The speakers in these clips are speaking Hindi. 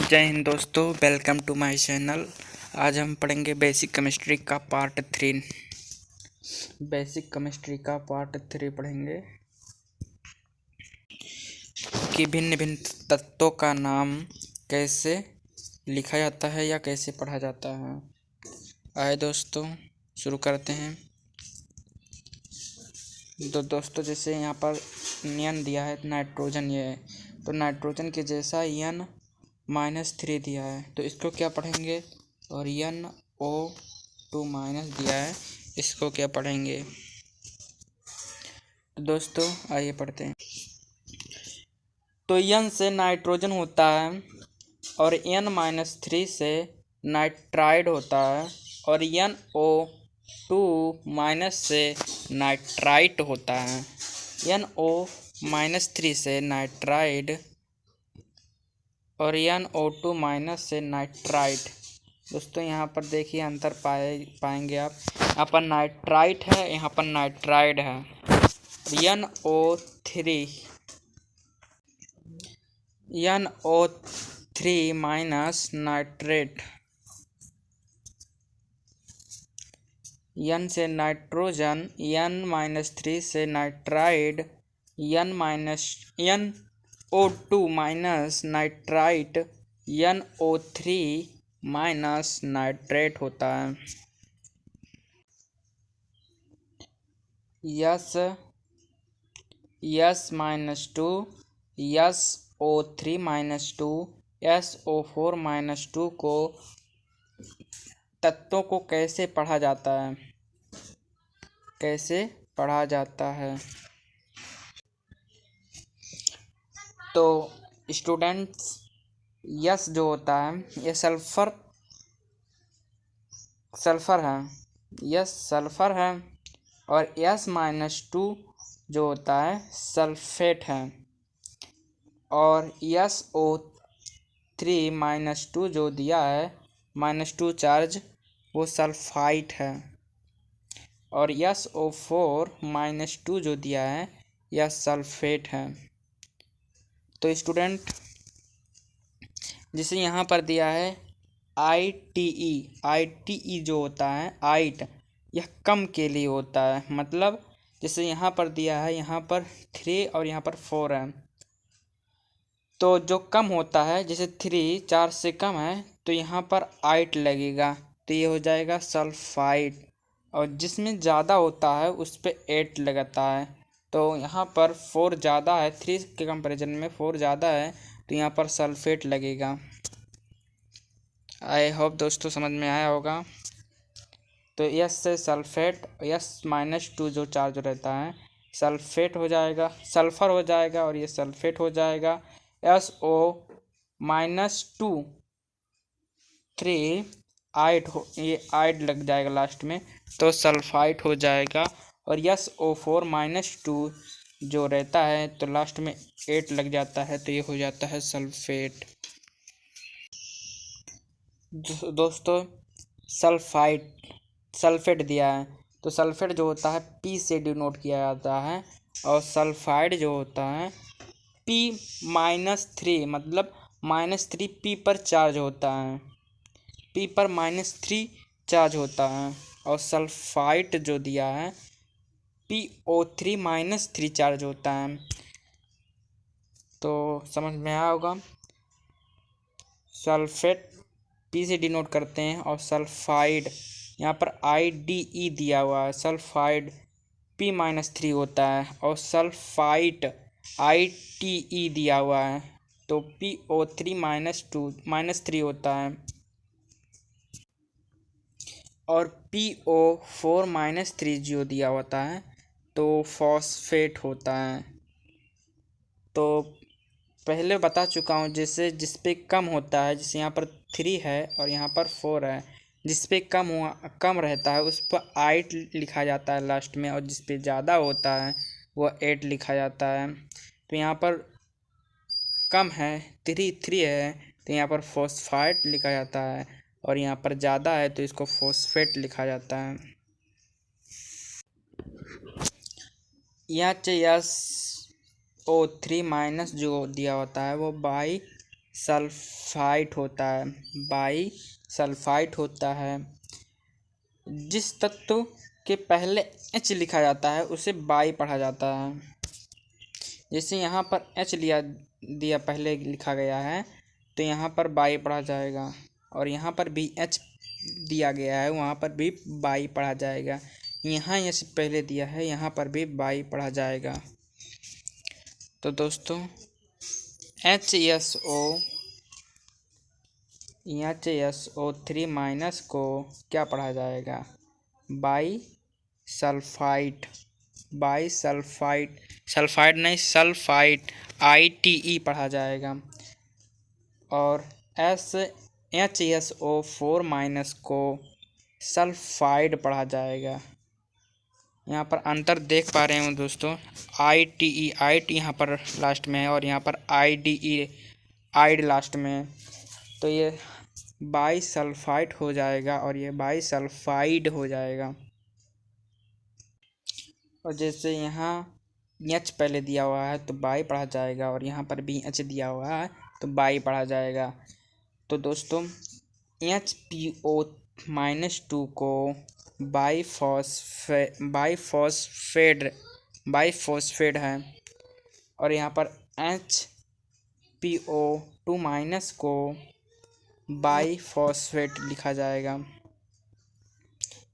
जय हिंद दोस्तों, वेलकम टू माय चैनल। आज हम पढ़ेंगे बेसिक केमिस्ट्री का पार्ट 3। बेसिक केमिस्ट्री का पार्ट 3 पढ़ेंगे कि भिन्न भिन्न तत्वों का नाम कैसे लिखा जाता है या कैसे पढ़ा जाता है। आए दोस्तों शुरू करते हैं। दोस्तों जैसे यहाँ पर नियन दिया है नाइट्रोजन, ये है तो नाइट्रोजन के जैसा N-3 दिया है तो इसको क्या पढ़ेंगे, और NO2- दिया है, इसको क्या पढ़ेंगे। तो दोस्तों आइए पढ़ते हैं। तो N से नाइट्रोजन होता है और N-3 से नाइट्राइड होता है और NO2- से नाइट्राइट होता है। NO-3 से नाइट्राइड और NO2- से नाइट्राइट। दोस्तों यहाँ पर देखिए अंतर पाएंगे आप। यहाँ पर नाइट्राइट है, यहाँ पर नाइट्राइड है। NO3 माइनस नाइट्रेट, N से नाइट्रोजन, N-3 से nitride, NO2- nitrite, NO3- nitrate होता है। S-2, SO3-2, SO4-2 को तत्वों को कैसे पढ़ा जाता है, कैसे पढ़ा जाता है। तो स्टूडेंट्स यस जो होता है ये सल्फर है, यस सल्फर है, और S-2 जो होता है सल्फेट है, और SO3- जो दिया है -2 चार्ज वो सल्फाइट है, और SO4- जो दिया है यह सल्फेट है। तो स्टूडेंट जिसे यहाँ पर दिया है ITE जो होता है आइट, यह कम के लिए होता है। मतलब जैसे यहाँ पर दिया है, यहाँ पर 3 और यहाँ पर 4 है, तो जो कम होता है जैसे 3 4 से कम है तो यहाँ पर 8 लगेगा, तो ये हो जाएगा सल्फाइड। और जिसमें ज़्यादा होता है उस पर 8 लगता है, तो यहाँ पर 4 ज़्यादा है, 3 के कंपैरिजन में 4 ज़्यादा है, तो यहाँ पर सल्फेट लगेगा। आई होप दोस्तों समझ में आया होगा। तो यस से सल्फेट, S-2 जो चार्ज रहता है सल्फेट हो जाएगा, सल्फर हो जाएगा, और ये सल्फेट हो जाएगा। SO-2 3 आइड हो, ये आइड लग जाएगा लास्ट में, तो सल्फाइट हो जाएगा। और SO4- जो रहता है तो लास्ट में 8 लग जाता है, तो ये हो जाता है सल्फेट। दोस्तों सल्फेट दिया है तो सल्फेट जो होता है P से डिनोट किया जाता है, और सल्फाइड जो होता है P-3, मतलब -3 P पर चार्ज होता है, P पर -3 चार्ज होता है। और सल्फाइट जो दिया है PO3- चार्ज होता है। तो समझ में आया होगा। सल्फेट P से डिनोट करते हैं, और सल्फाइड यहाँ पर IDE दिया हुआ है, सल्फाइड P-3 होता है, और सल्फाइट ITE दिया हुआ है तो PO3- होता है, और PO4- जो दिया होता है तो फॉस्फेट होता है। तो पहले बता चुका हूँ, जैसे जिस पे कम होता है, जैसे यहाँ पर 3 है और यहाँ पर 4 है, जिस पे कम रहता है उस पर 8 लिखा जाता है लास्ट में, और जिस पे ज़्यादा होता है वो 8 लिखा जाता है। तो यहाँ पर कम है, 3 है, तो यहाँ पर फॉस्फाइट लिखा जाता है, और यहाँ पर ज़्यादा है तो इसको फॉस्फेट लिखा जाता है। यहाँ SO3- जो दिया होता है वो बाई सल्फाइड होता है, बाई सल्फाइड होता है। जिस तत्व के पहले H लिखा जाता है उसे बाई पढ़ा जाता है। जैसे यहाँ पर H दिया पहले लिखा गया है तो यहाँ पर बाई पढ़ा जाएगा, और यहाँ पर भी H दिया गया है वहाँ पर भी बाई पढ़ा जाएगा। यहाँ H पहले दिया है, यहाँ पर भी बाई पढ़ा जाएगा। तो दोस्तों HSO3 माइनस को क्या पढ़ा जाएगा? बाई सल्फाइड, सल्फाइड नहीं, सल्फाइड ITE पढ़ा जाएगा। और HSO4 माइनस को सल्फाइड पढ़ा जाएगा। यहाँ पर अंतर देख पा रहे हो दोस्तों, ITE आइट यहाँ पर लास्ट में है और यहाँ पर IDE आइड लास्ट में है। तो ये बाई सल्फाइड हो जाएगा और ये बाई सल्फाइड हो जाएगा। और जैसे यहाँ H पहले दिया हुआ है तो बाई पढ़ा जाएगा, और यहाँ पर भी H दिया हुआ है तो बाई पढ़ा जाएगा। तो दोस्तों HPO-2 को बाईफॉस्फेट है, और यहाँ पर HPO2 माइनस को बाईफॉस्फेट लिखा जाएगा।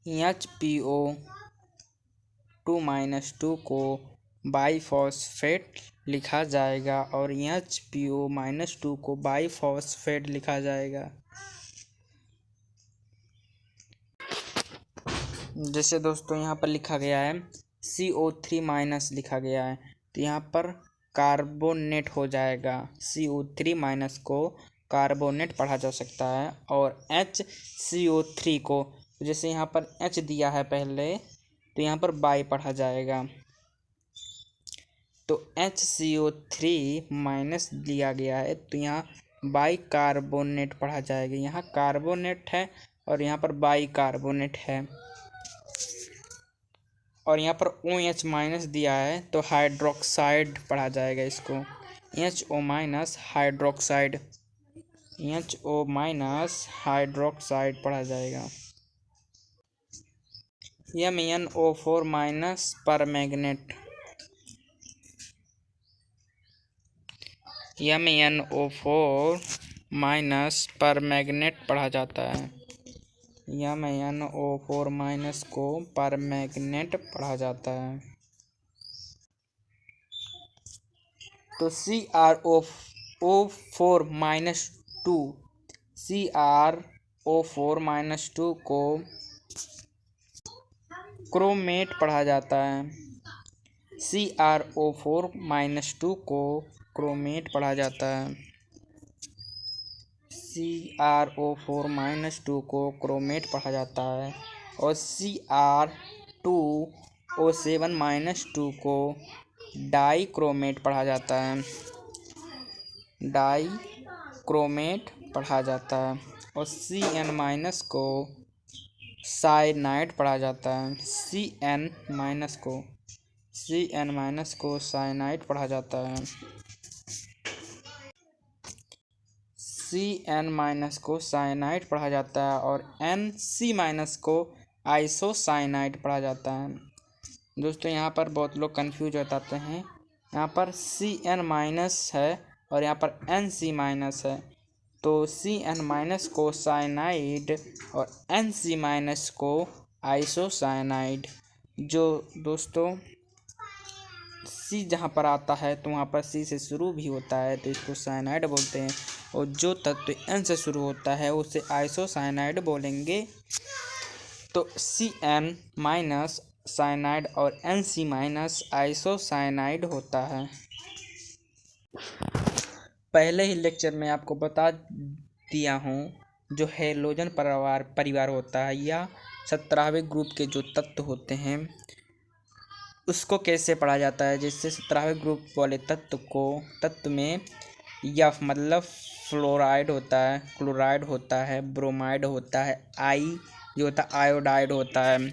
HPO2 माइनस 2 को बाईफॉस्फेट लिखा जाएगा, और HPO माइनस 2 को बाईफॉस्फेट लिखा जाएगा। जैसे दोस्तों यहाँ पर लिखा गया है CO3 माइनस लिखा गया है तो यहाँ पर कार्बोनेट हो जाएगा। CO3 माइनस को कार्बोनेट पढ़ा जा सकता है। और HCO3 को जैसे यहाँ पर H दिया है पहले तो यहाँ पर बाई पढ़ा जाएगा। तो HCO3 माइनस दिया गया है तो यहाँ बाई कार्बोनेट पढ़ा जाएगा। यहाँ कार्बोनेट है और यहाँ पर बाई कार्बोनेट है। और यहाँ पर OH माइनस दिया है तो हाइड्रोक्साइड पढ़ा जाएगा इसको। HO minus hydroxide, HO minus hydroxide पढ़ा जाएगा। MnO4 minus permanganate, MnO4 minus permanganate पढ़ा जाता है। MnO4 माइनस को परमैंगनेट पढ़ा जाता है। तो CrO4 माइनस 2, CrO4 माइनस 2 को क्रोमेट पढ़ा जाता है। CrO4 माइनस 2 को क्रोमेट पढ़ा जाता है। CrO4 माइनस 2 को क्रोमेट पढ़ा जाता है। और Cr2O7 माइनस 2 को डाई क्रोमेट पढ़ा जाता है। डाई क्रोमेट पढ़ा जाता है। और Cn माइनस को साइनाइड पढ़ा जाता है। Cn माइनस को साइनाइड पढ़ा जाता है। Cn माइनस को साइनाइड पढ़ा जाता है। और Nc माइनस को आइसोसाइनाइड पढ़ा जाता है। दोस्तों यहाँ पर बहुत लोग कंफ्यूज हो जाते हैं। यहाँ पर Cn माइनस है और यहाँ पर Nc माइनस है। तो Cn माइनस को साइनाइड और Nc माइनस को आइसोसाइनाइड। जो दोस्तों C जहाँ पर आता है तो वहाँ पर C से शुरू भी होता है तो इसको साइनाइड बोलते हैं। और जो तत्व N से शुरू होता है उसे आइसोसाइनाइड बोलेंगे। तो Cn माइनस साइनाइड और Nc माइनस आइसोसाइनाइड होता है। पहले ही लेक्चर में आपको बता दिया हूँ, जो हैलोजन परिवार होता है या 17वें ग्रुप के जो तत्व होते हैं उसको कैसे पढ़ा जाता है। जैसे 17वें ग्रुप वाले तत्व में F मतलब फ्लोराइड होता है, क्लोराइड होता है, ब्रोमाइड होता है, I जो होता है आयोडाइड होता है।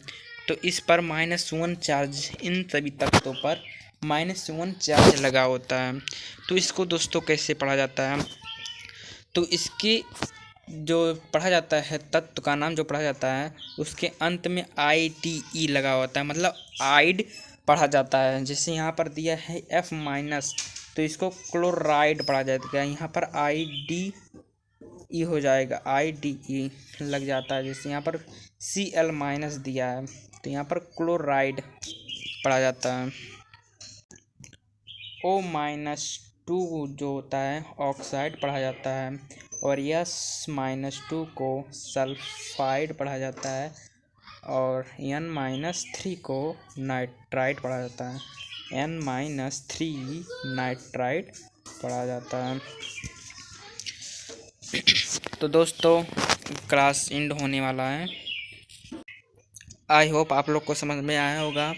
तो इस पर -1 चार्ज, इन सभी तत्वों पर -1 चार्ज लगा होता है। तो इसको दोस्तों कैसे पढ़ा जाता है, तो इसकी जो पढ़ा जाता है, तत्व का नाम जो पढ़ा जाता है, उसके अंत में IDE लगा होता है, मतलब आइड पढ़ा जाता है। जैसे यहाँ पर दिया है F-, तो इसको क्लोराइड पढ़ा जाएगा, यहाँ पर IDE हो जाएगा, IDE लग जाता है। जैसे यहाँ पर Cl- दिया है, तो यहाँ पर क्लोराइड पढ़ा जाता है। O-2 जो होता है ऑक्साइड पढ़ा जाता है, और S-2 को सल्फाइड पढ़ा जाता है, और N-3 को नाइट्राइड पढ़ा जाता है, N-3 नाइट्राइड पढ़ा जाता है। तो दोस्तों क्लास एंड होने वाला है। आई होप आप लोग को समझ में आया होगा।